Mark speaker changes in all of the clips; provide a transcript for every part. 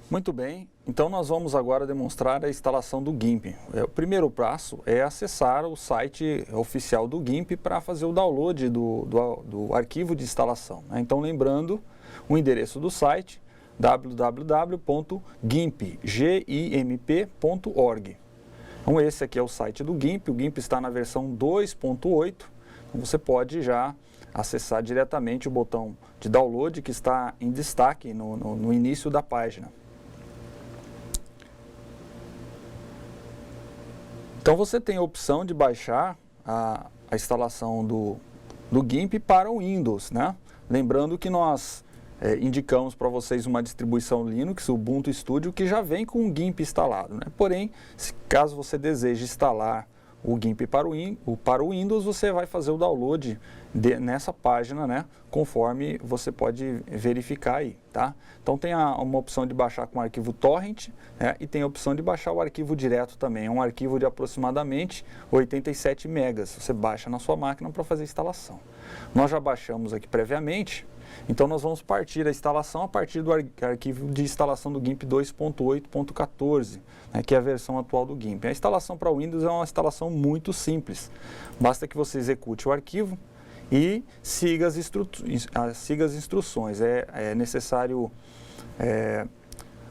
Speaker 1: Muito bem, então nós vamos agora demonstrar a instalação do GIMP. O primeiro passo é acessar o site oficial do GIMP para fazer o download do arquivo de instalação. Então lembrando, o endereço do site www.gimp.org. Então esse aqui é o site do GIMP, o GIMP está na versão 2.8, então você pode já acessar diretamente o botão de download que está em destaque no início da página. Então você tem a opção de baixar a instalação do GIMP para o Windows, né? Lembrando que nós indicamos para vocês uma distribuição Linux, o Ubuntu Studio, que já vem com o GIMP instalado, né? Porém, caso você deseje instalar o GIMP para o Windows, você vai fazer o download nessa página, né? Conforme você pode verificar aí, tá? Então tem uma opção de baixar com arquivo torrent, né? E tem a opção de baixar o arquivo direto também, é um arquivo de aproximadamente 87 megas, você baixa na sua máquina para fazer a instalação. Nós já baixamos aqui previamente, então nós vamos partir a instalação a partir do arquivo de instalação do GIMP 2.8.14, né, que é a versão atual do GIMP. A instalação para o Windows é uma instalação muito simples, basta que você execute o arquivo e siga as instruções. É necessário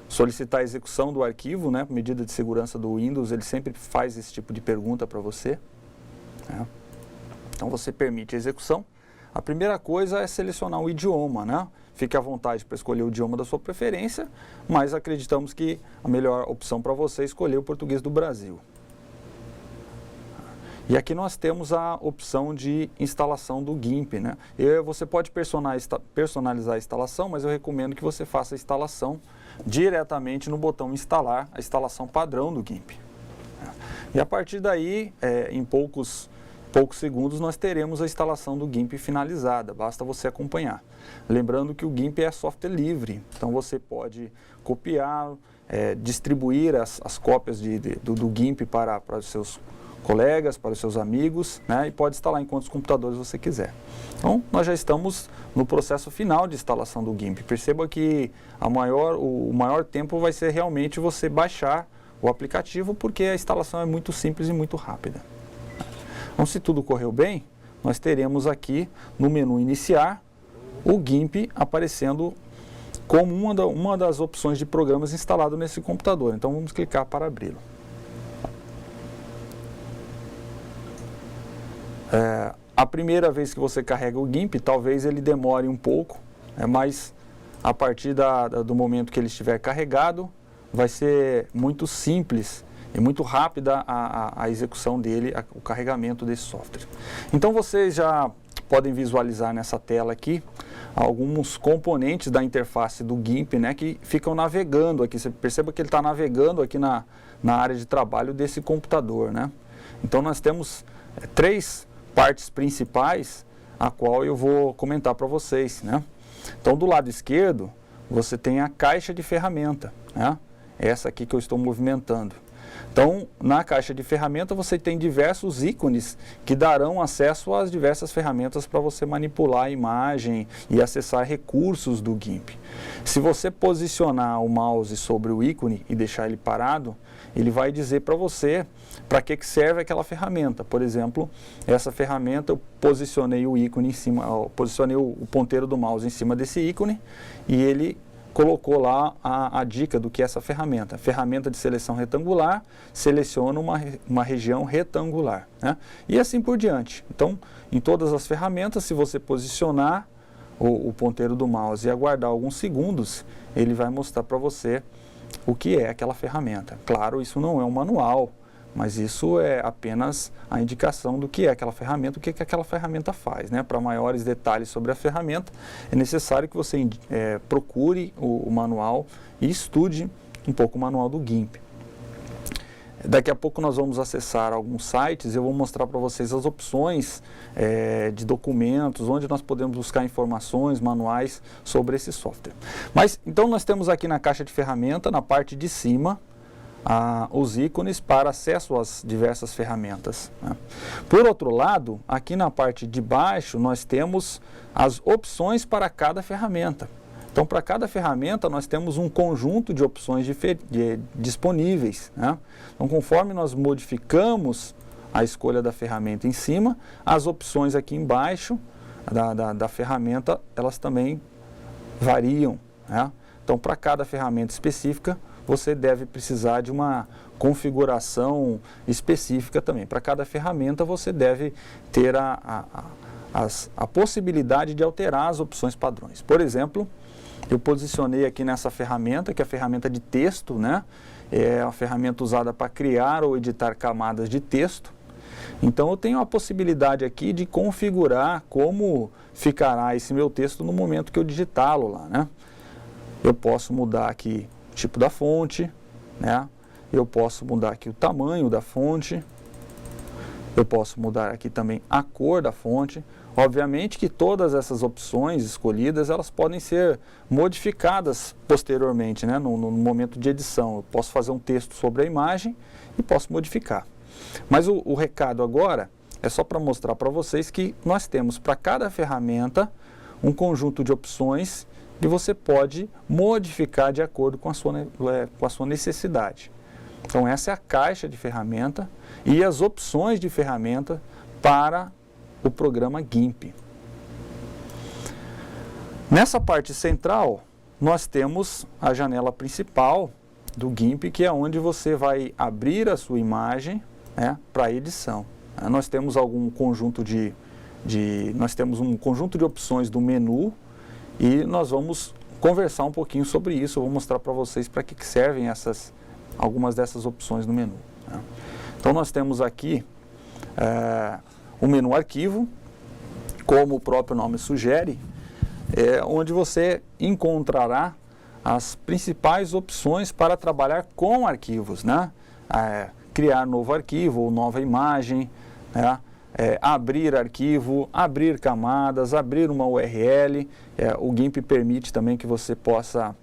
Speaker 1: solicitar a execução do arquivo, né, medida de segurança do Windows, ele sempre faz esse tipo de pergunta para você, né? Então você permite a execução. A primeira coisa é selecionar o idioma, né? Fique à vontade para escolher o idioma da sua preferência, mas acreditamos que a melhor opção para você é escolher o português do Brasil. E aqui nós temos a opção de instalação do GIMP, né? Você pode personalizar a instalação, mas eu recomendo que você faça a instalação diretamente no botão instalar, a instalação padrão do GIMP. E a partir daí, em poucos segundos, nós teremos a instalação do GIMP finalizada, basta você acompanhar. Lembrando que o GIMP é software livre, então você pode copiar, distribuir as cópias do GIMP para os seus colegas, para os seus amigos, né, e pode instalar em quantos computadores você quiser. Então, nós já estamos no processo final de instalação do GIMP. Perceba que o maior tempo vai ser realmente você baixar o aplicativo, porque a instalação é muito simples e muito rápida. Então, se tudo correu bem, nós teremos aqui no menu iniciar o GIMP aparecendo como uma das opções de programas instalado nesse computador. Então, vamos clicar para abri-lo. A primeira vez que você carrega o GIMP, talvez ele demore um pouco, mas a partir do momento que ele estiver carregado, vai ser muito simples e muito rápida a execução dele, o carregamento desse software. Então vocês já podem visualizar nessa tela aqui alguns componentes da interface do GIMP, né, que ficam navegando aqui. Você perceba que ele está navegando aqui na área de trabalho desse computador, né? Então nós temos três partes principais, a qual eu vou comentar para vocês, né? Então do lado esquerdo você tem a caixa de ferramenta, né? Essa aqui que eu estou movimentando. Então, na caixa de ferramenta você tem diversos ícones que darão acesso às diversas ferramentas para você manipular a imagem e acessar recursos do GIMP. Se você posicionar o mouse sobre o ícone e deixar ele parado, ele vai dizer para você para que serve aquela ferramenta. Por exemplo, essa ferramenta eu posicionei o ícone em cima, posicionei o ponteiro do mouse em cima desse ícone e ele colocou lá a dica do que é essa ferramenta. Ferramenta de seleção retangular, seleciona uma região retangular, né? E assim por diante. Então, em todas as ferramentas, se você posicionar o ponteiro do mouse e aguardar alguns segundos, ele vai mostrar para você o que é aquela ferramenta. Claro, isso não é um manual, mas isso é apenas a indicação do que é aquela ferramenta, o que aquela ferramenta faz, né? Para maiores detalhes sobre a ferramenta, é necessário que você procure o manual e estude um pouco o manual do GIMP. Daqui a pouco nós vamos acessar alguns sites e eu vou mostrar para vocês as opções de documentos, onde nós podemos buscar informações, manuais sobre esse software. Mas, então nós temos aqui na caixa de ferramenta, na parte de cima, os ícones para acesso às diversas ferramentas, né? Por outro lado, aqui na parte de baixo nós temos as opções para cada ferramenta. Então, para cada ferramenta, nós temos um conjunto de opções disponíveis, né? Então, conforme nós modificamos a escolha da ferramenta em cima, as opções aqui embaixo da ferramenta, elas também variam, né? Então, para cada ferramenta específica, você deve precisar de uma configuração específica também. Para cada ferramenta, você deve ter a possibilidade de alterar as opções padrões. Por exemplo, eu posicionei aqui nessa ferramenta, que é a ferramenta de texto, né? É uma ferramenta usada para criar ou editar camadas de texto. Então, eu tenho a possibilidade aqui de configurar como ficará esse meu texto no momento que eu digitá-lo lá, né? Eu posso mudar aqui o tipo da fonte, né? Eu posso mudar aqui o tamanho da fonte. Eu posso mudar aqui também a cor da fonte. Obviamente que todas essas opções escolhidas, elas podem ser modificadas posteriormente, né? No momento de edição. Eu posso fazer um texto sobre a imagem e posso modificar. Mas o recado agora é só para mostrar para vocês que nós temos para cada ferramenta um conjunto de opções que você pode modificar de acordo com a sua necessidade. Então, essa é a caixa de ferramenta e as opções de ferramenta para o programa GIMP. Nessa parte central, nós temos a janela principal do GIMP, que é onde você vai abrir a sua imagem, né, para edição. Nós temos um conjunto de opções do menu e nós vamos conversar um pouquinho sobre isso. Eu vou mostrar para vocês para que servem algumas dessas opções no menu, né? Então, nós temos aqui o menu arquivo, como o próprio nome sugere, onde você encontrará as principais opções para trabalhar com arquivos, né? Criar novo arquivo ou nova imagem, né? Abrir arquivo, abrir camadas, abrir uma URL. O GIMP permite também que você possa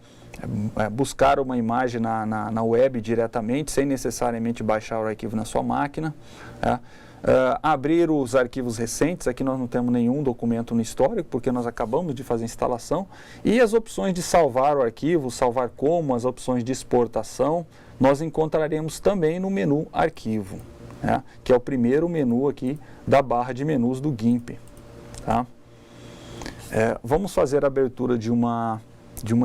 Speaker 1: buscar uma imagem na web diretamente, sem necessariamente baixar o arquivo na sua máquina. Abrir os arquivos recentes. Aqui nós não temos nenhum documento no histórico, porque nós acabamos de fazer a instalação. E as opções de salvar o arquivo, salvar como, as opções de exportação, nós encontraremos também no menu arquivo, né? Que é o primeiro menu aqui da barra de menus do GIMP, tá? Vamos fazer a abertura de uma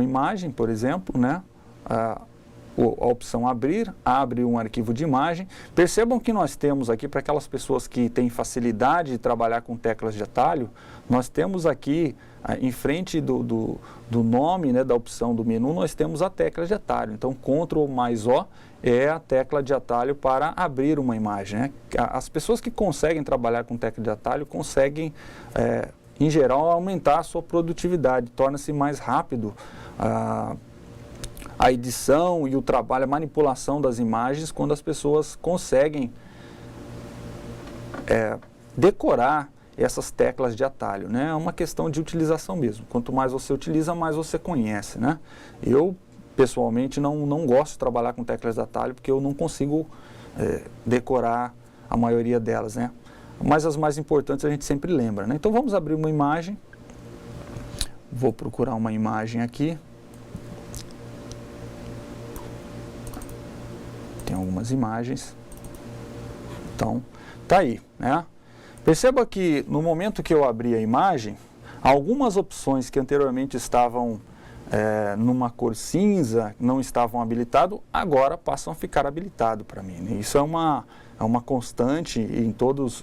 Speaker 1: imagem, por exemplo, né? A opção abrir, abre um arquivo de imagem. Percebam que nós temos aqui, para aquelas pessoas que têm facilidade de trabalhar com teclas de atalho, nós temos aqui, em frente do nome, né, da opção do menu, nós temos a tecla de atalho. Então, Ctrl mais O é a tecla de atalho para abrir uma imagem, né? As pessoas que conseguem trabalhar com tecla de atalho conseguem, em geral, aumentar a sua produtividade, torna-se mais rápido a edição e o trabalho, a manipulação das imagens, quando as pessoas conseguem decorar essas teclas de atalho, né? É uma questão de utilização mesmo. Quanto mais você utiliza, mais você conhece, né? Eu, pessoalmente, não gosto de trabalhar com teclas de atalho, porque eu não consigo decorar a maioria delas, né? Mas as mais importantes a gente sempre lembra, né? Então, vamos abrir uma imagem. Vou procurar uma imagem aqui. Tem algumas imagens. Então, tá aí, né? Perceba que no momento que eu abri a imagem, algumas opções que anteriormente estavam numa cor cinza, não estavam habilitadas, agora passam a ficar habilitado para mim, né? Isso é uma constante em todos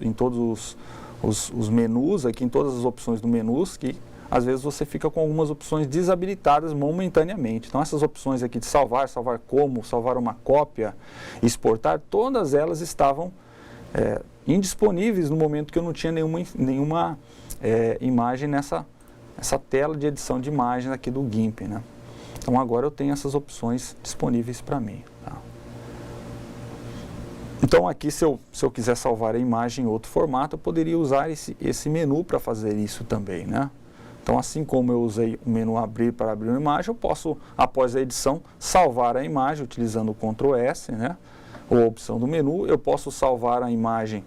Speaker 1: os menus, aqui em todas as opções do menus, que às vezes você fica com algumas opções desabilitadas momentaneamente. Então, essas opções aqui de salvar como, salvar uma cópia, exportar, todas elas estavam indisponíveis no momento que eu não tinha nenhuma imagem nessa tela de edição de imagem aqui do GIMP, né? Então, agora eu tenho essas opções disponíveis para mim, tá? Então, aqui, se eu quiser salvar a imagem em outro formato, eu poderia usar esse menu para fazer isso também, né? Então, assim como eu usei o menu abrir para abrir uma imagem, eu posso, após a edição, salvar a imagem utilizando o Ctrl S, né? Ou a opção do menu. Eu posso salvar a imagem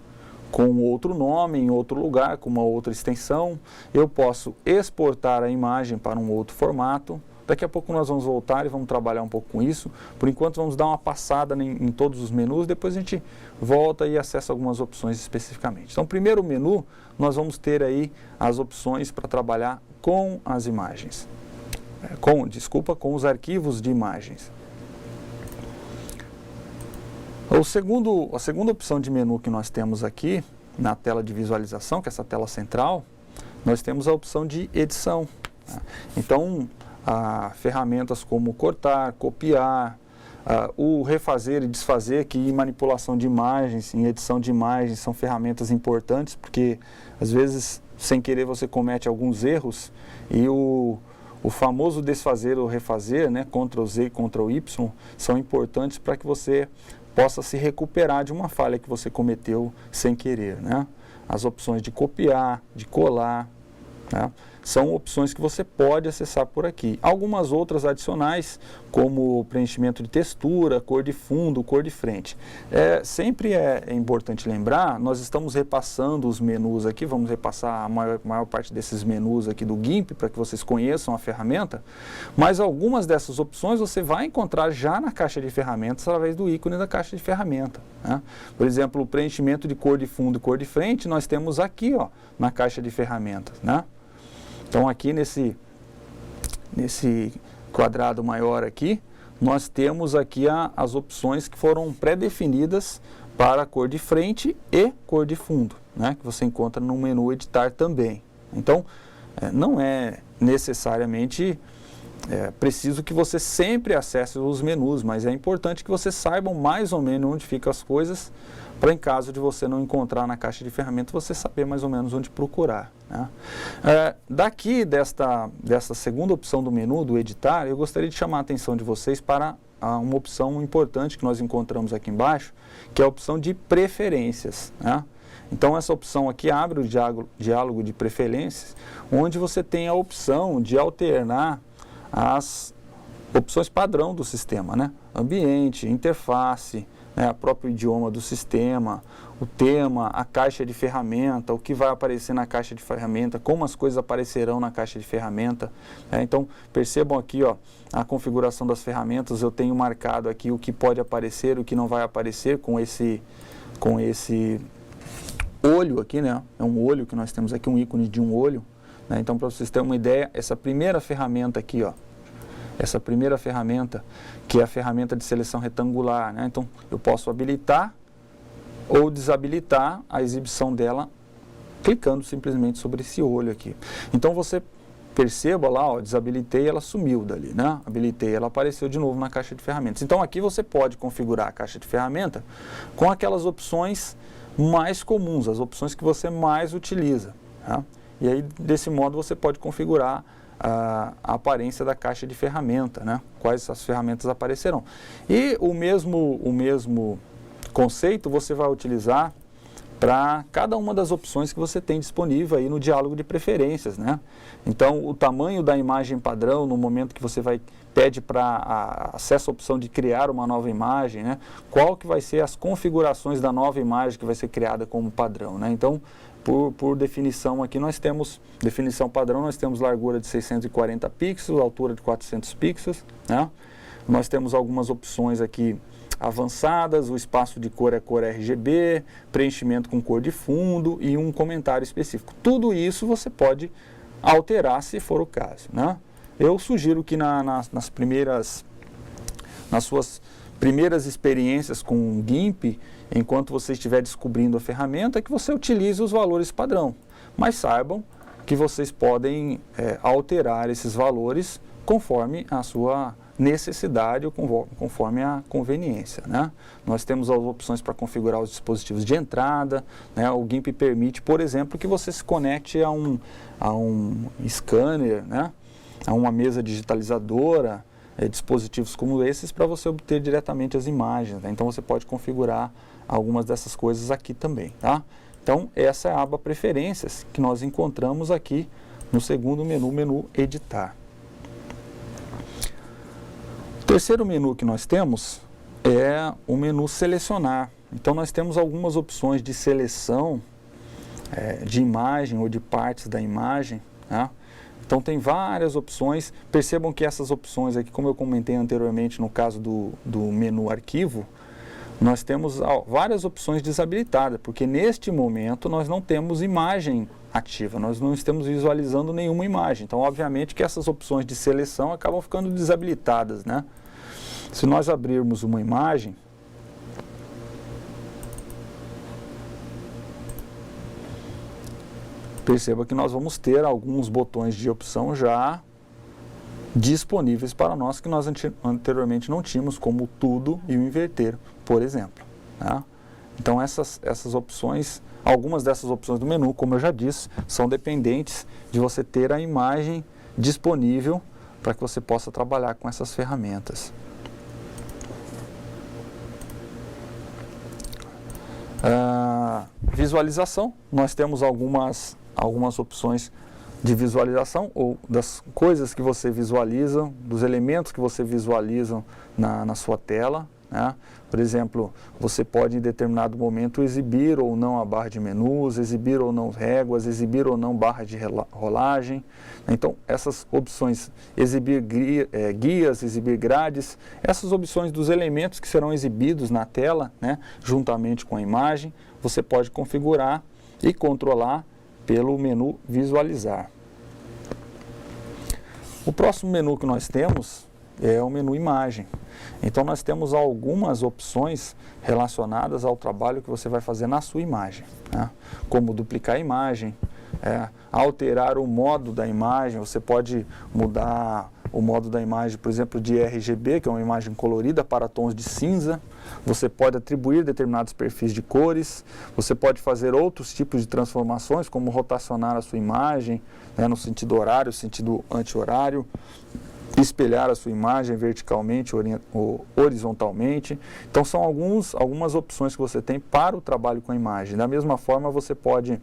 Speaker 1: com outro nome, em outro lugar, com uma outra extensão. Eu posso exportar a imagem para um outro formato, Daqui a pouco nós vamos voltar e vamos trabalhar um pouco com isso. Por enquanto vamos dar uma passada em todos os menus, depois a gente volta e acessa algumas opções especificamente. Então, primeiro menu, nós vamos ter aí as opções para trabalhar com as imagens. Com os arquivos de imagens. A segunda opção de menu que nós temos aqui, na tela de visualização, que é essa tela central, nós temos a opção de edição. Então, ferramentas como cortar, copiar, o refazer e desfazer, que em manipulação de imagens, em edição de imagens, são ferramentas importantes, porque às vezes, sem querer, você comete alguns erros e o famoso desfazer ou refazer, né, Ctrl+Z e Ctrl+Y, são importantes para que você possa se recuperar de uma falha que você cometeu sem querer, né? As opções de copiar, de colar, né? São opções que você pode acessar por aqui. Algumas outras adicionais, como preenchimento de textura, cor de fundo, cor de frente. Sempre é importante lembrar, nós estamos repassando os menus aqui, vamos repassar a maior parte desses menus aqui do GIMP, para que vocês conheçam a ferramenta, mas algumas dessas opções você vai encontrar já na caixa de ferramentas, através do ícone da caixa de ferramenta, né? Por exemplo, o preenchimento de cor de fundo e cor de frente, nós temos aqui, ó, na caixa de ferramentas, né? Então, aqui nesse quadrado maior aqui, nós temos aqui as opções que foram pré-definidas para cor de frente e cor de fundo, né, que você encontra no menu editar também. Então, não é necessariamente preciso que você sempre acesse os menus, mas é importante que você saiba mais ou menos onde ficam as coisas, para em caso de você não encontrar na caixa de ferramentas, você saber mais ou menos onde procurar, né? Daqui desta segunda opção do menu, do editar, eu gostaria de chamar a atenção de vocês para uma opção importante que nós encontramos aqui embaixo, que é a opção de preferências, né? Então, essa opção aqui abre o diálogo de preferências, onde você tem a opção de alternar as opções padrão do sistema, né? Ambiente, interface, né? O próprio idioma do sistema, o tema, a caixa de ferramenta, o que vai aparecer na caixa de ferramenta, como as coisas aparecerão na caixa de ferramenta. Então, percebam aqui, ó, a configuração das ferramentas, eu tenho marcado aqui o que pode aparecer, o que não vai aparecer com esse olho aqui, né? É um olho que nós temos aqui, um ícone de um olho, né? Então, para vocês terem uma ideia, essa primeira ferramenta aqui, ó, essa primeira ferramenta, que é a ferramenta de seleção retangular, né? Então, eu posso habilitar ou desabilitar a exibição dela clicando simplesmente sobre esse olho aqui. Então, você perceba lá, ó, desabilitei, ela sumiu dali, né? Habilitei, ela apareceu de novo na caixa de ferramentas. Então, aqui você pode configurar a caixa de ferramenta com aquelas opções mais comuns, as opções que você mais utiliza, tá? E aí, desse modo, você pode configurar a aparência da caixa de ferramenta, né? Quais as ferramentas aparecerão. E o mesmo conceito você vai utilizar para cada uma das opções que você tem disponível aí no diálogo de preferências, né? Então, o tamanho da imagem padrão, no momento que você pede para acessa a opção de criar uma nova imagem, né? Qual que vai ser as configurações da nova imagem que vai ser criada como padrão, né? Então, por definição aqui, nós temos, definição padrão, nós temos largura de 640 pixels, altura de 400 pixels, né? Nós temos algumas opções aqui avançadas, o espaço de cor é cor RGB, preenchimento com cor de fundo e um comentário específico. Tudo isso você pode alterar se for o caso, né? Eu sugiro que nas suas primeiras experiências com o GIMP, enquanto você estiver descobrindo a ferramenta, que você utilize os valores padrão. Mas saibam que vocês podem alterar esses valores conforme a sua necessidade ou conforme a conveniência, né? Nós temos as opções para configurar os dispositivos de entrada, né? O GIMP permite, por exemplo, que você se conecte a um scanner, né? A uma mesa digitalizadora, dispositivos como esses, para você obter diretamente as imagens, né? Então você pode configurar algumas dessas coisas aqui também, tá? Então essa é a aba preferências que nós encontramos aqui no segundo menu, menu editar. O terceiro menu que nós temos é o menu selecionar. Então nós temos algumas opções de seleção de imagem ou de partes da imagem, né? Então tem várias opções. Percebam que essas opções aqui, como eu comentei anteriormente no caso do menu arquivo, nós temos várias opções desabilitadas, porque neste momento nós não temos imagem ativa, nós não estamos visualizando nenhuma imagem. Então, obviamente que essas opções de seleção acabam ficando desabilitadas, né? Se nós abrirmos uma imagem, perceba que nós vamos ter alguns botões de opção já disponíveis para nós que nós anteriormente não tínhamos, como o tudo e o inverter, por exemplo, né? Então essas opções, algumas dessas opções do menu, como eu já disse, são dependentes de você ter a imagem disponível para que você possa trabalhar com essas ferramentas. Visualização, nós temos algumas opções de visualização, ou das coisas que você visualiza, dos elementos que você visualiza na sua tela, né? Por exemplo, você pode em determinado momento exibir ou não a barra de menus, exibir ou não réguas, exibir ou não barra de rolagem. Então, essas opções, exibir guias, exibir grades, essas opções dos elementos que serão exibidos na tela, né, juntamente com a imagem, você pode configurar e controlar pelo menu visualizar. O próximo menu que nós temos é o menu imagem. Então nós temos algumas opções relacionadas ao trabalho que você vai fazer na sua imagem, né? Como duplicar a imagem, alterar o modo da imagem. Você pode mudar o modo da imagem, por exemplo, de RGB, que é uma imagem colorida, para tons de cinza. Você pode atribuir determinados perfis de cores. Você pode fazer outros tipos de transformações, como rotacionar a sua imagem, né, no sentido horário, sentido anti-horário, espelhar a sua imagem verticalmente ou horizontalmente. Então são algumas opções que você tem para o trabalho com a imagem. Da mesma forma, você pode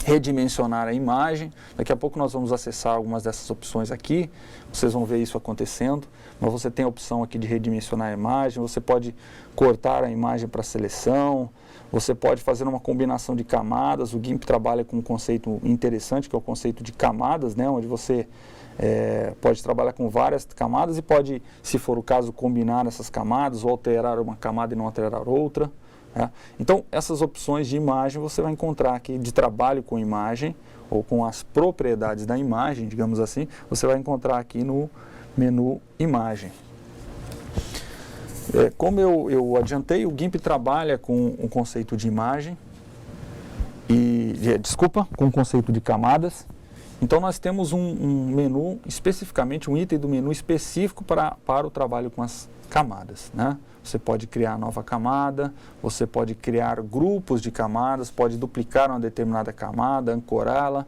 Speaker 1: redimensionar a imagem. Daqui a pouco nós vamos acessar algumas dessas opções aqui, vocês vão ver isso acontecendo, mas você tem a opção aqui de redimensionar a imagem, você pode cortar a imagem para seleção, você pode fazer uma combinação de camadas. O GIMP trabalha com um conceito interessante, que é o conceito de camadas, né, onde você pode trabalhar com várias camadas e pode, se for o caso, combinar essas camadas ou alterar uma camada e não alterar outra. Então, essas opções de imagem você vai encontrar aqui, de trabalho com imagem, ou com as propriedades da imagem, digamos assim, você vai encontrar aqui no menu imagem. Como eu adiantei, o GIMP trabalha com o conceito de imagem, com o conceito de camadas. Então nós temos um menu, especificamente um item do menu específico para o trabalho com as camadas, né? Você pode criar nova camada, você pode criar grupos de camadas, pode duplicar uma determinada camada, ancorá-la,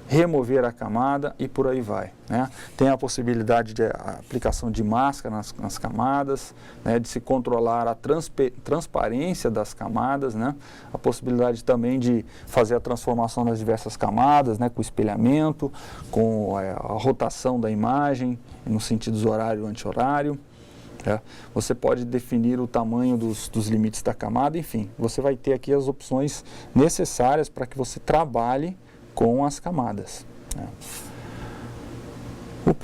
Speaker 1: remover a camada e por aí vai, né? Tem a possibilidade de aplicação de máscara nas camadas, né? De se controlar a transparência das camadas, né? A possibilidade também de fazer a transformação das diversas camadas, né? Com espelhamento, com a rotação da imagem nos sentidos horário e anti-horário. Você pode definir o tamanho dos limites da camada, enfim, você vai ter aqui as opções necessárias para que você trabalhe com as camadas, né? A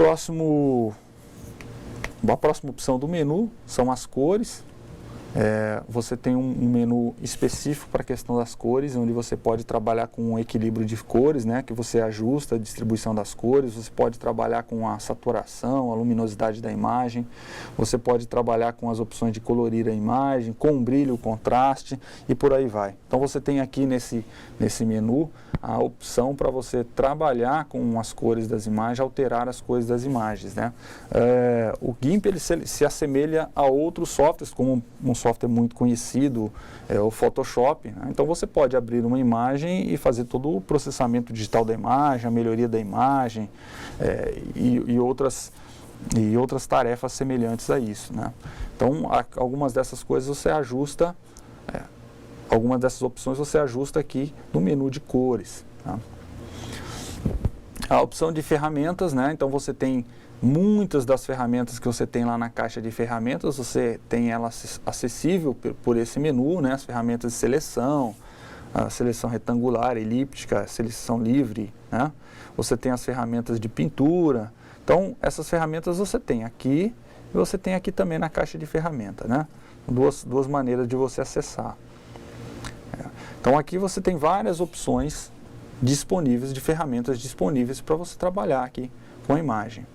Speaker 1: próxima opção do menu são as cores. Você tem um menu específico para a questão das cores, onde você pode trabalhar com um equilíbrio de cores, né, que você ajusta a distribuição das cores. Você pode trabalhar com a saturação, a luminosidade da imagem. Você pode trabalhar com as opções de colorir a imagem, com o brilho, o contraste e por aí vai. Então você tem aqui nesse menu a opção para você trabalhar com as cores das imagens, alterar as cores das imagens, né? O GIMP ele se assemelha a outros softwares, como um software muito conhecido, o Photoshop, né? Então você pode abrir uma imagem e fazer todo o processamento digital da imagem, a melhoria da imagem e outras tarefas semelhantes a isso, né? Então algumas dessas coisas você ajusta, algumas dessas opções você ajusta aqui no menu de cores, tá? A opção de ferramentas, né? Então você tem muitas das ferramentas que você tem lá na caixa de ferramentas, você tem ela acessível por esse menu, né? As ferramentas de seleção, a seleção retangular, elíptica, seleção livre, né? Você tem as ferramentas de pintura. Então, essas ferramentas você tem aqui e você tem aqui também na caixa de ferramenta, né? Duas maneiras de você acessar. Então, aqui você tem várias opções disponíveis, de ferramentas disponíveis para você trabalhar aqui com a imagem.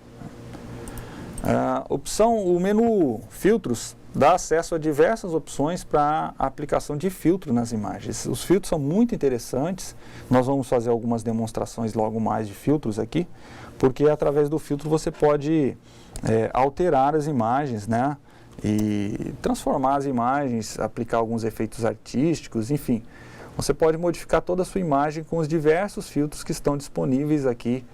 Speaker 1: O menu filtros dá acesso a diversas opções para a aplicação de filtro nas imagens. Os filtros são muito interessantes, nós vamos fazer algumas demonstrações logo mais de filtros aqui, porque através do filtro você pode alterar as imagens, né? E transformar as imagens, aplicar alguns efeitos artísticos, enfim. Você pode modificar toda a sua imagem com os diversos filtros que estão disponíveis aqui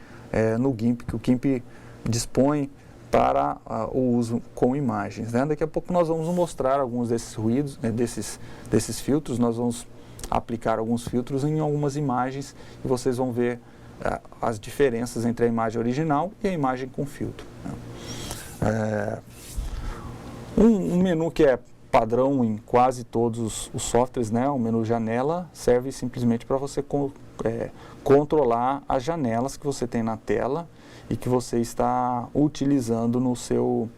Speaker 1: no GIMP, que o GIMP dispõe para o uso com imagens, né? Daqui a pouco nós vamos mostrar alguns desses ruídos, desses filtros. Nós vamos aplicar alguns filtros em algumas imagens e vocês vão ver as diferenças entre a imagem original e a imagem com filtro, né? Um menu que é padrão em quase todos os softwares, né? O menu janela serve simplesmente para você controlar as janelas que você tem na tela e que você está utilizando no seu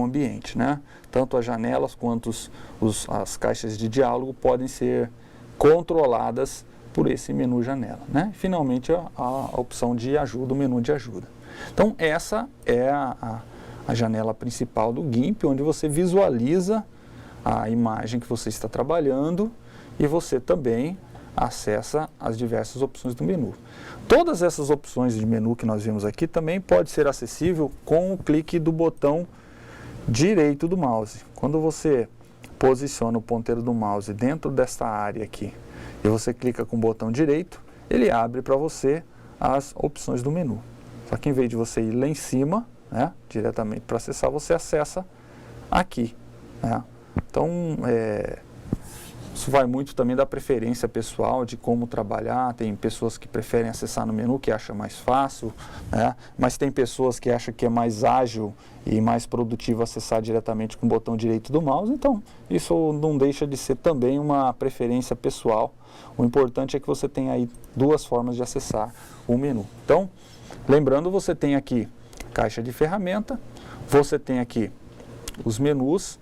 Speaker 1: ambiente, né? Tanto as janelas quanto as caixas de diálogo podem ser controladas por esse menu janela, né? Finalmente a opção de ajuda, o menu de ajuda. Então essa é a janela principal do GIMP, onde você visualiza a imagem que você está trabalhando e você também acessa as diversas opções do menu. Todas essas opções de menu que nós vimos aqui também pode ser acessível com o clique do botão direito do mouse. Quando você posiciona o ponteiro do mouse dentro desta área aqui e você clica com o botão direito, ele abre para você as opções do menu. Só que em vez de você ir lá em cima, né, diretamente para acessar, você acessa aqui, né? Então, isso vai muito também da preferência pessoal de como trabalhar. Tem pessoas que preferem acessar no menu, que acham mais fácil, né? Mas tem pessoas que acham que é mais ágil e mais produtivo acessar diretamente com o botão direito do mouse. Então, isso não deixa de ser também uma preferência pessoal. O importante é que você tenha aí duas formas de acessar o menu. Então, lembrando, você tem aqui caixa de ferramenta, você tem aqui os menus,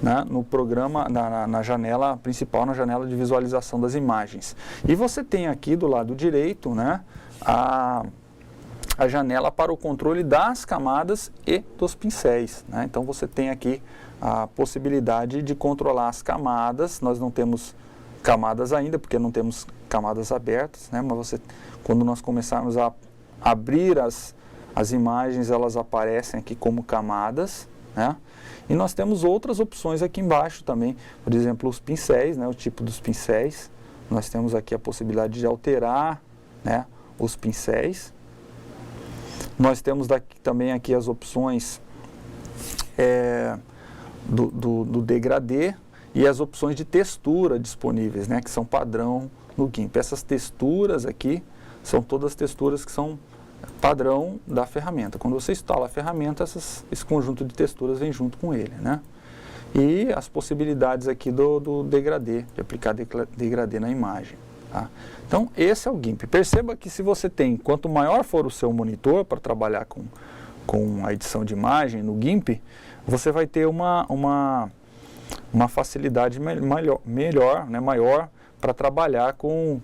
Speaker 1: né, no programa, na janela principal, na janela de visualização das imagens. E você tem aqui do lado direito, né, a janela para o controle das camadas e dos pincéis, né? Então você tem aqui a possibilidade de controlar as camadas. Nós não temos camadas ainda, porque não temos camadas abertas, né? Mas quando nós começarmos a abrir as imagens, elas aparecem aqui como camadas, né? E nós temos outras opções aqui embaixo também, por exemplo, os pincéis, né? O tipo dos pincéis. Nós temos aqui a possibilidade de alterar, né, os pincéis. Nós temos também aqui as opções do degradê e as opções de textura disponíveis, né, que são padrão no GIMP. Essas texturas aqui são todas texturas que são padrão da ferramenta. Quando você instala a ferramenta, esse conjunto de texturas vem junto com ele, né? E as possibilidades aqui do degradê, de aplicar degradê na imagem, tá? Então, esse é o GIMP. Perceba que se você tem, quanto maior for o seu monitor para trabalhar com a edição de imagem no GIMP, você vai ter uma facilidade melhor, né, maior para trabalhar com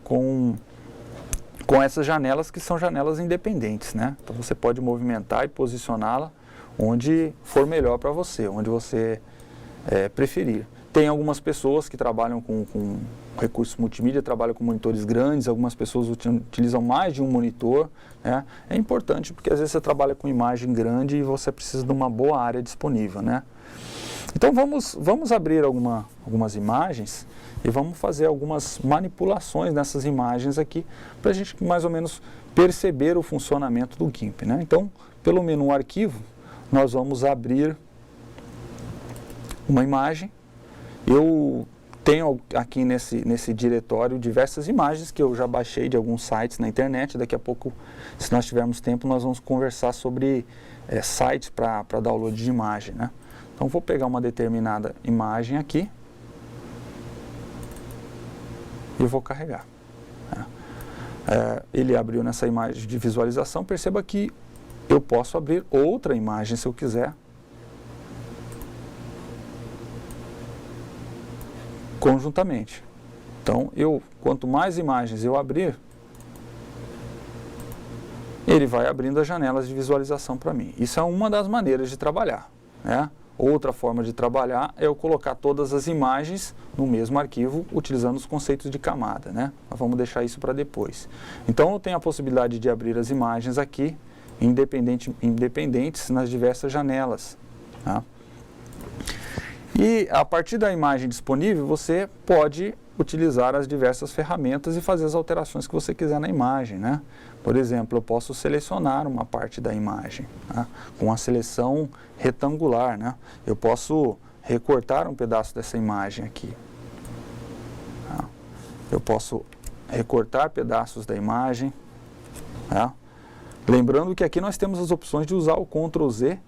Speaker 1: essas janelas, que são janelas independentes, né? Então você pode movimentar e posicioná-la onde for melhor para você, onde você preferir. Tem algumas pessoas que trabalham com recursos multimídia, trabalham com monitores grandes, algumas pessoas utilizam mais de um monitor, né? É importante porque às vezes você trabalha com imagem grande e você precisa de uma boa área disponível, né? Então vamos abrir algumas imagens e vamos fazer algumas manipulações nessas imagens aqui para a gente mais ou menos perceber o funcionamento do GIMP, né? Então, pelo menu arquivo, nós vamos abrir uma imagem. Eu tenho aqui nesse diretório diversas imagens que eu já baixei de alguns sites na internet. Daqui a pouco, se nós tivermos tempo, nós vamos conversar sobre sites para download de imagem, né? Então, vou pegar uma determinada imagem aqui. e vou carregar. Ele abriu nessa imagem de visualização, perceba que eu posso abrir outra imagem se eu quiser, conjuntamente. Então, quanto mais imagens eu abrir, ele vai abrindo as janelas de visualização para mim. Isso é uma das maneiras de trabalhar, né? Outra forma de trabalhar é eu colocar todas as imagens no mesmo arquivo, utilizando os conceitos de camada, né? Mas vamos deixar isso para depois. Então, eu tenho a possibilidade de abrir as imagens aqui, independentes nas diversas janelas, tá? E a partir da imagem disponível, você pode utilizar as diversas ferramentas e fazer as alterações que você quiser na imagem, né? Por exemplo, eu posso selecionar uma parte da imagem, tá? Com a seleção retangular, né? Eu posso recortar um pedaço dessa imagem aqui, tá? Eu posso recortar pedaços da imagem, tá? Lembrando que aqui nós temos as opções de usar o Ctrl Z,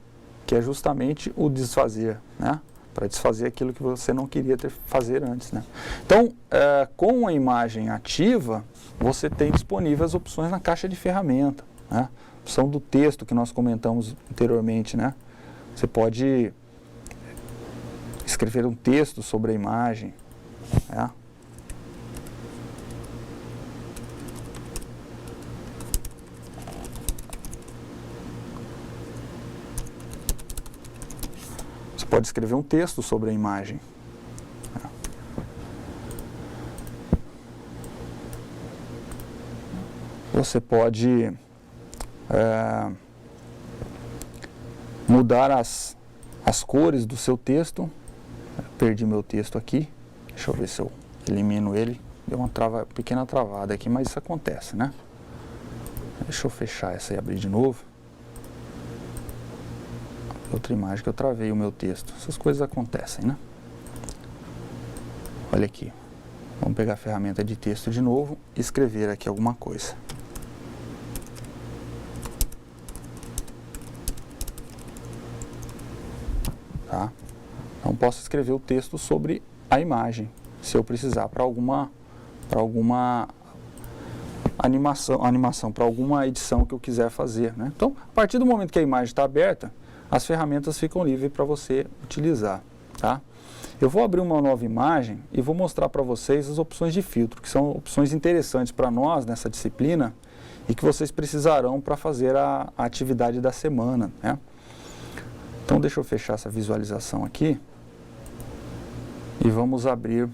Speaker 1: que é justamente o desfazer, né? Para desfazer aquilo que você não queria fazer antes, né? Então, com a imagem ativa, você tem disponível as opções na caixa de ferramenta, né? Opção do texto que nós comentamos anteriormente, né? Você pode escrever um texto sobre a imagem, né? Pode escrever um texto sobre a imagem. Você pode mudar as cores do seu texto. Perdi meu texto aqui. Deixa eu ver se eu elimino ele. Deu uma pequena travada aqui, mas isso acontece, né? Deixa eu fechar essa e abrir de novo. Outra imagem que eu travei o meu texto. Essas coisas acontecem, né? Olha aqui. Vamos pegar a ferramenta de texto de novo e escrever aqui alguma coisa. Tá? Então posso escrever o texto sobre a imagem, se eu precisar para alguma animação, para alguma edição que eu quiser fazer, né? Então, a partir do momento que a imagem está aberta, as ferramentas ficam livres para você utilizar, tá? Eu vou abrir uma nova imagem e vou mostrar para vocês as opções de filtro, que são opções interessantes para nós nessa disciplina e que vocês precisarão para fazer a atividade da semana, né? Então, deixa eu fechar essa visualização aqui e vamos abrir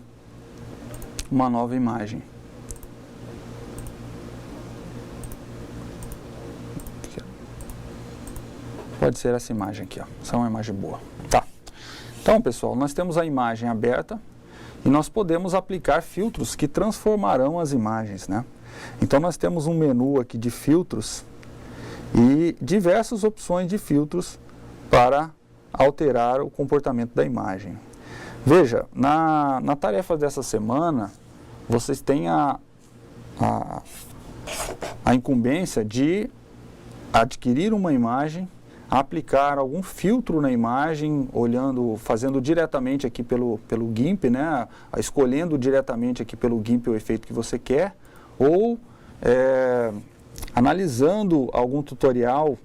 Speaker 1: uma nova imagem. Pode ser essa imagem aqui, ó. Essa é uma imagem boa. Tá. Então, pessoal, nós temos a imagem aberta e nós podemos aplicar filtros que transformarão as imagens, né? Então, nós temos um menu aqui de filtros e diversas opções de filtros para alterar o comportamento da imagem. Veja, na tarefa dessa semana, vocês têm a incumbência de adquirir uma imagem, aplicar algum filtro na imagem, fazendo diretamente aqui pelo GIMP, né? Escolhendo diretamente aqui pelo GIMP o efeito que você quer, ou analisando algum tutorial,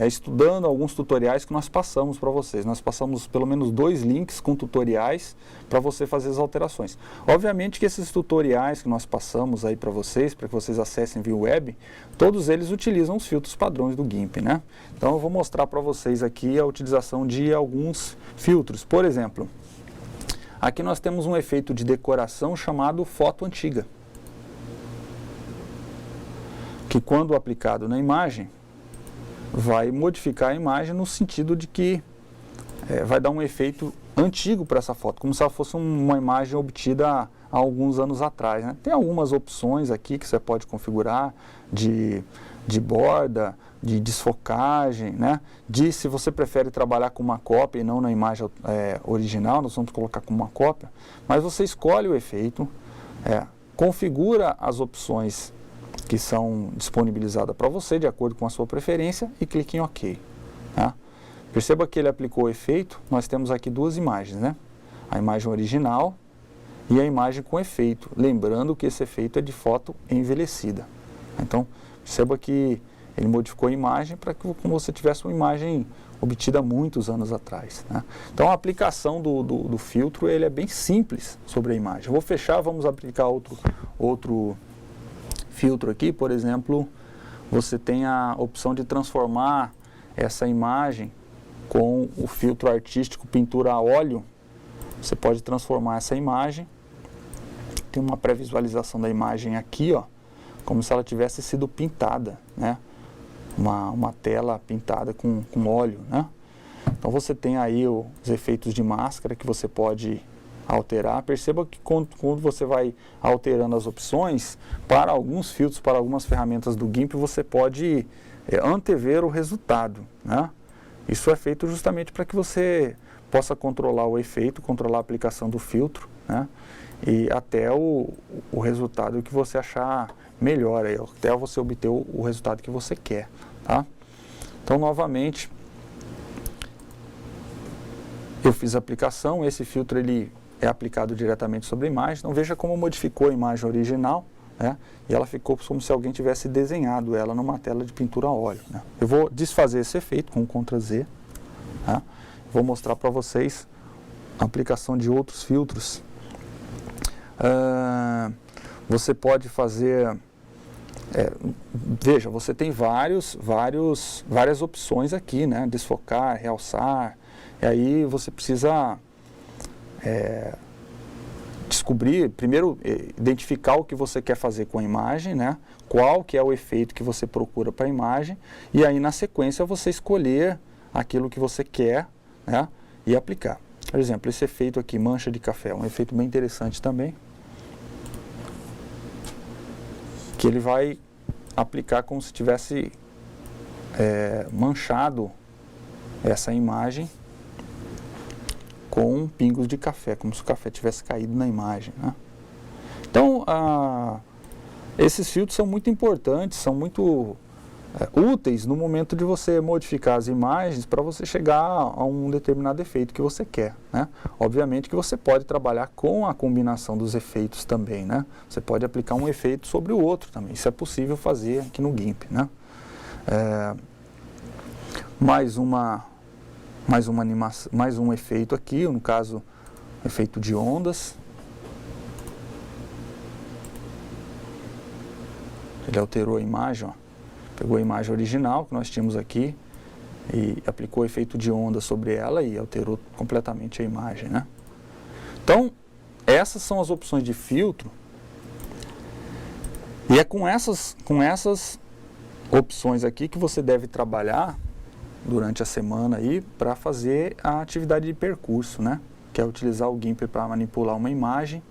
Speaker 1: estudando alguns tutoriais que nós passamos para vocês. Nós passamos pelo menos 2 links com tutoriais para você fazer as alterações. Obviamente que esses tutoriais que nós passamos aí para vocês acessem via web, todos eles utilizam os filtros padrões do GIMP, né? Então eu vou mostrar para vocês aqui a utilização de alguns filtros. Por exemplo, aqui nós temos um efeito de decoração chamado foto antiga, que quando aplicado na imagem, vai modificar a imagem no sentido de que vai dar um efeito antigo para essa foto, como se ela fosse uma imagem obtida há alguns anos atrás, né? Tem algumas opções aqui que você pode configurar de borda, de desfocagem, né? Se você prefere trabalhar com uma cópia e não na imagem original, nós vamos colocar como uma cópia, mas você escolhe o efeito, configura as opções que são disponibilizadas para você, de acordo com a sua preferência, e clique em OK. Tá? Perceba que ele aplicou o efeito. Nós temos aqui 2 imagens, né? A imagem original e a imagem com efeito, lembrando que esse efeito é de foto envelhecida. Então, perceba que ele modificou a imagem para que como você tivesse uma imagem obtida há muitos anos atrás, né? Então, a aplicação do filtro ele é bem simples sobre a imagem. Eu vou fechar, vamos aplicar outro filtro aqui. Por exemplo, você tem a opção de transformar essa imagem com o filtro artístico pintura a óleo. Você pode transformar essa imagem. Tem uma pré-visualização da imagem aqui, ó, como se ela tivesse sido pintada, né? Uma tela pintada com óleo, né? Então você tem aí os efeitos de máscara que você pode alterar. Perceba que quando você vai alterando as opções, para alguns filtros, para algumas ferramentas do GIMP, você pode antever o resultado, né? Isso é feito justamente para que você possa controlar o efeito, controlar a aplicação do filtro, né? E até o resultado que você achar melhor, até você obter o resultado que você quer, tá? Então, novamente, eu fiz a aplicação, esse filtro ele é aplicado diretamente sobre a imagem. Então, veja como modificou a imagem original, né? E ela ficou como se alguém tivesse desenhado ela numa tela de pintura a óleo, né? Eu vou desfazer esse efeito com Ctrl Z, tá? Vou mostrar para vocês a aplicação de outros filtros. Você pode fazer... veja, você tem várias opções aqui, né? Desfocar, realçar. E aí você precisa descobrir, primeiro, identificar o que você quer fazer com a imagem, né? Qual que é o efeito que você procura para a imagem. E aí, na sequência, você escolher aquilo que você quer, né? E aplicar. Por exemplo, esse efeito aqui, mancha de café, é um efeito bem interessante também. Que ele vai aplicar como se tivesse manchado essa imagem com pingos de café, como se o café tivesse caído na imagem, né? Então, esses filtros são muito importantes, são muito úteis no momento de você modificar as imagens para você chegar a um determinado efeito que você quer, né? Obviamente que você pode trabalhar com a combinação dos efeitos também, né? Você pode aplicar um efeito sobre o outro também, isso é possível fazer aqui no GIMP, né? Mais um efeito aqui, no caso, efeito de ondas. Ele alterou a imagem, ó. Pegou a imagem original que nós tínhamos aqui e aplicou efeito de onda sobre ela e alterou completamente a imagem, né? Então, essas são as opções de filtro. E é com essas opções aqui que você deve trabalhar durante a semana aí para fazer a atividade de percurso, né? Que é utilizar o GIMP para manipular uma imagem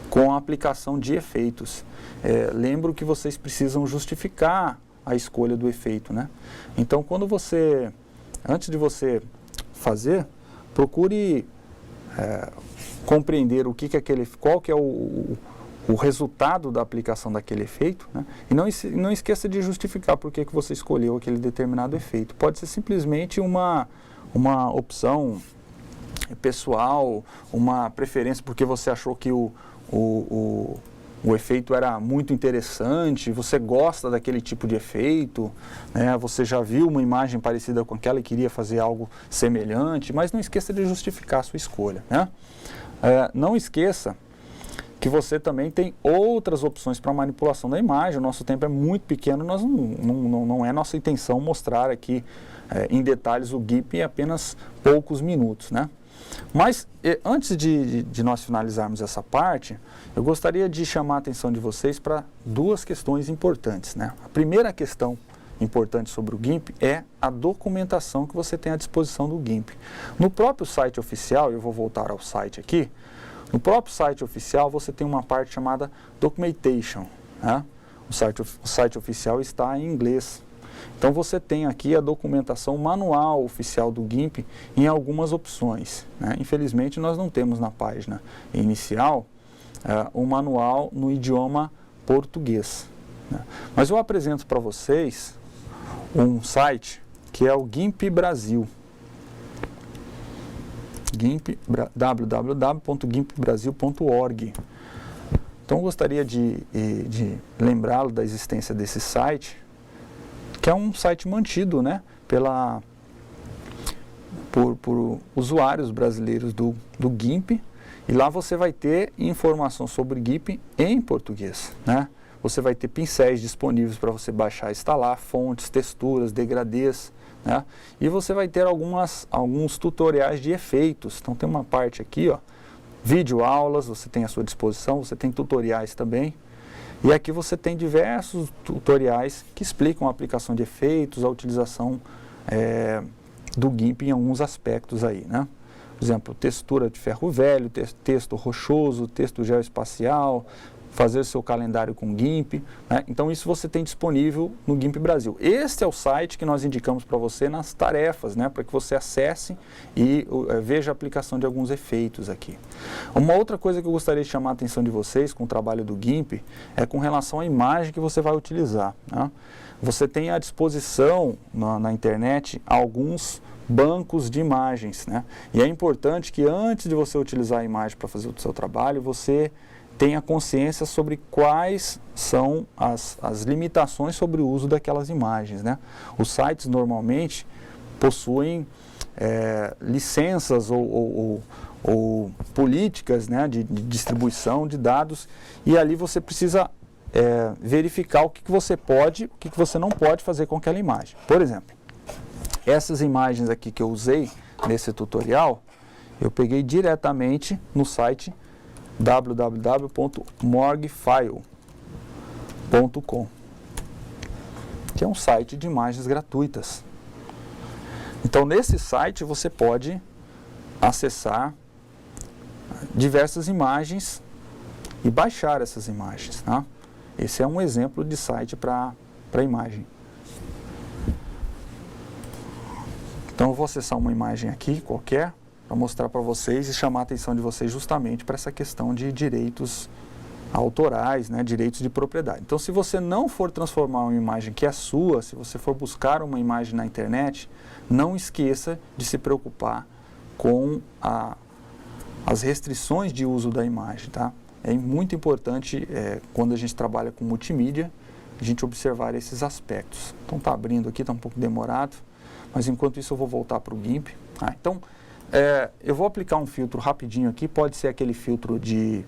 Speaker 1: com a aplicação de efeitos. Lembro que vocês precisam justificar a escolha do efeito, né? Então, antes de você fazer, procure compreender qual que é o resultado da aplicação daquele efeito, né? E não esqueça de justificar por que você escolheu aquele determinado efeito. Pode ser simplesmente uma opção pessoal, uma preferência porque você achou que o efeito era muito interessante, você gosta daquele tipo de efeito, né? Você já viu uma imagem parecida com aquela e queria fazer algo semelhante, mas não esqueça de justificar a sua escolha, né? Não esqueça que você também tem outras opções para manipulação da imagem. O nosso tempo é muito pequeno, não é nossa intenção mostrar aqui em detalhes o GIMP em apenas poucos minutos, né? Mas, antes de nós finalizarmos essa parte, eu gostaria de chamar a atenção de vocês para duas questões importantes, né? A primeira questão importante sobre o GIMP é a documentação que você tem à disposição do GIMP. No próprio site oficial, eu vou voltar ao site aqui, no próprio site oficial você tem uma parte chamada Documentation, né? O site oficial está em inglês. Então você tem aqui a documentação manual oficial do GIMP em algumas opções, né? Infelizmente nós não temos na página inicial um manual no idioma português, né? Mas eu apresento para vocês um site que é o GIMP Brasil. www.gimpbrasil.org. Então, eu gostaria de lembrá-lo da existência desse site, que é um site mantido, né, por usuários brasileiros do GIMP, e lá você vai ter informação sobre GIMP em português, né? Você vai ter pincéis disponíveis para você baixar e instalar, fontes, texturas, degradês, né? E você vai ter alguns tutoriais de efeitos. Então tem uma parte aqui, ó, vídeo aulas, você tem à sua disposição, você tem tutoriais também. E aqui você tem diversos tutoriais que explicam a aplicação de efeitos, a utilização do GIMP em alguns aspectos aí, né? Por exemplo, textura de ferro velho, texto rochoso, texto geoespacial, fazer o seu calendário com GIMP, né? Então isso você tem disponível no GIMP Brasil. Este é o site que nós indicamos para você nas tarefas, né? Para que você acesse e veja a aplicação de alguns efeitos aqui. Uma outra coisa que eu gostaria de chamar a atenção de vocês com o trabalho do GIMP é com relação à imagem que você vai utilizar, né? Você tem à disposição na internet alguns bancos de imagens, né? E é importante que antes de você utilizar a imagem para fazer o seu trabalho, você tenha consciência sobre quais são as limitações sobre o uso daquelas imagens, né? Os sites normalmente possuem licenças ou políticas, né, de distribuição de dados, e ali você precisa verificar o que você pode, o que você não pode fazer com aquela imagem. Por exemplo, essas imagens aqui que eu usei nesse tutorial, eu peguei diretamente no site www.morgfile.com, que é um site de imagens gratuitas. Então, nesse site você pode acessar diversas imagens e baixar essas imagens, tá? Esse é um exemplo de site para imagem. Então, eu vou acessar uma imagem aqui, qualquer, para mostrar para vocês e chamar a atenção de vocês justamente para essa questão de direitos autorais, né, direitos de propriedade. Então, se você não for transformar uma imagem que é sua, se você for buscar uma imagem na internet, não esqueça de se preocupar com as restrições de uso da imagem, tá? É muito importante, quando a gente trabalha com multimídia, a gente observar esses aspectos. Então, está abrindo aqui, está um pouco demorado, mas enquanto isso eu vou voltar para o GIMP. Então, eu vou aplicar um filtro rapidinho aqui, pode ser aquele filtro de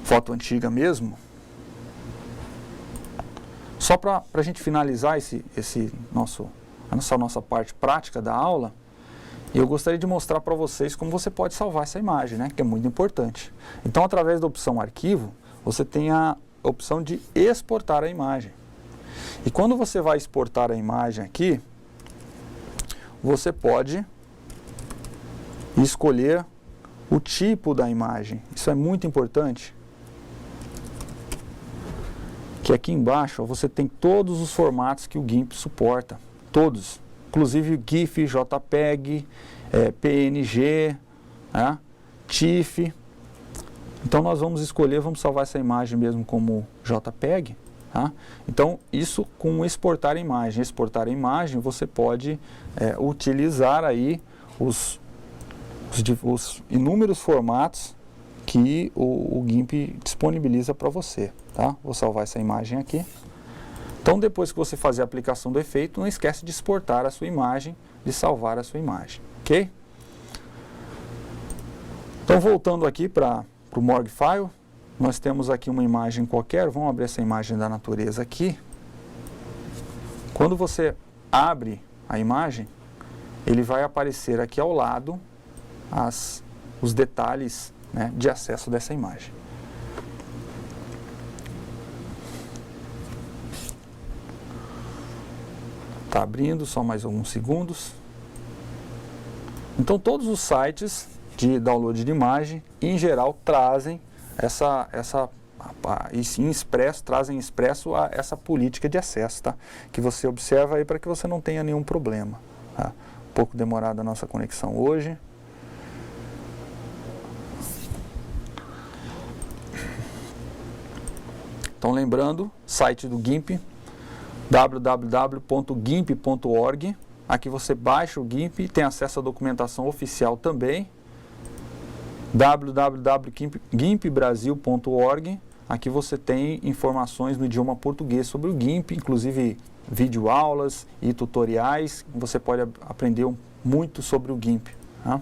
Speaker 1: foto antiga mesmo. Só para a gente finalizar essa nossa parte prática da aula, eu gostaria de mostrar para vocês como você pode salvar essa imagem, né, que é muito importante. Então, através da opção arquivo, você tem a opção de exportar a imagem. E quando você vai exportar a imagem aqui, você pode escolher o tipo da imagem. Isso é muito importante. Que aqui embaixo, ó, você tem todos os formatos que o GIMP suporta. Todos. Inclusive GIF, JPEG, PNG, né, TIFF. Então nós vamos escolher, vamos salvar essa imagem mesmo como JPEG. Tá? Então isso com exportar a imagem. Exportar a imagem, você pode utilizar aí os inúmeros formatos que o GIMP disponibiliza para você. Tá? Vou salvar essa imagem aqui. Então, depois que você fazer a aplicação do efeito, não esquece de exportar a sua imagem, de salvar a sua imagem, ok? Então, voltando aqui para o Morgfile, nós temos aqui uma imagem qualquer, vamos abrir essa imagem da natureza aqui. Quando você abre a imagem, ele vai aparecer aqui ao lado os detalhes, né, de acesso dessa imagem. Está abrindo, só mais alguns segundos. Então, todos os sites de download de imagem, em geral, trazem trazem expresso essa política de acesso, tá? Que você observa aí para que você não tenha nenhum problema. Tá? Um pouco demorada a nossa conexão hoje. Então, lembrando, site do GIMP, www.gimp.org, aqui você baixa o GIMP, tem acesso à documentação oficial também, www.gimpbrasil.org. Aqui você tem informações no idioma português sobre o GIMP, inclusive videoaulas e tutoriais. Você pode aprender muito sobre o GIMP. Tá?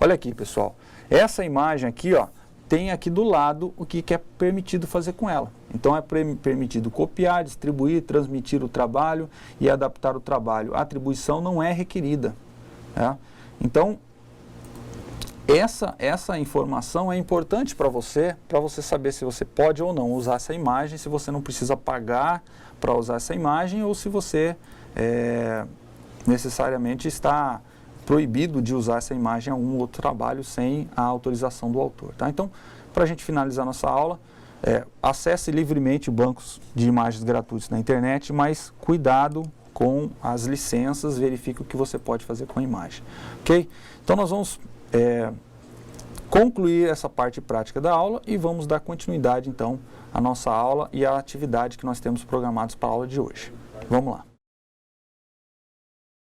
Speaker 1: Olha aqui, pessoal. Essa imagem aqui, ó, tem aqui do lado o que é permitido fazer com ela. Então é permitido copiar, distribuir, transmitir o trabalho e adaptar o trabalho. A atribuição não é requerida. Tá? Então, essa informação é importante para você saber se você pode ou não usar essa imagem, se você não precisa pagar para usar essa imagem ou se você necessariamente está proibido de usar essa imagem em algum outro trabalho sem a autorização do autor. Tá? Então, para a gente finalizar nossa aula, acesse livremente bancos de imagens gratuitos na internet, mas cuidado com as licenças, verifique o que você pode fazer com a imagem. Ok? Então, nós vamos concluir essa parte prática da aula e vamos dar continuidade, então, à nossa aula e à atividade que nós temos programados para a aula de hoje. Vamos lá.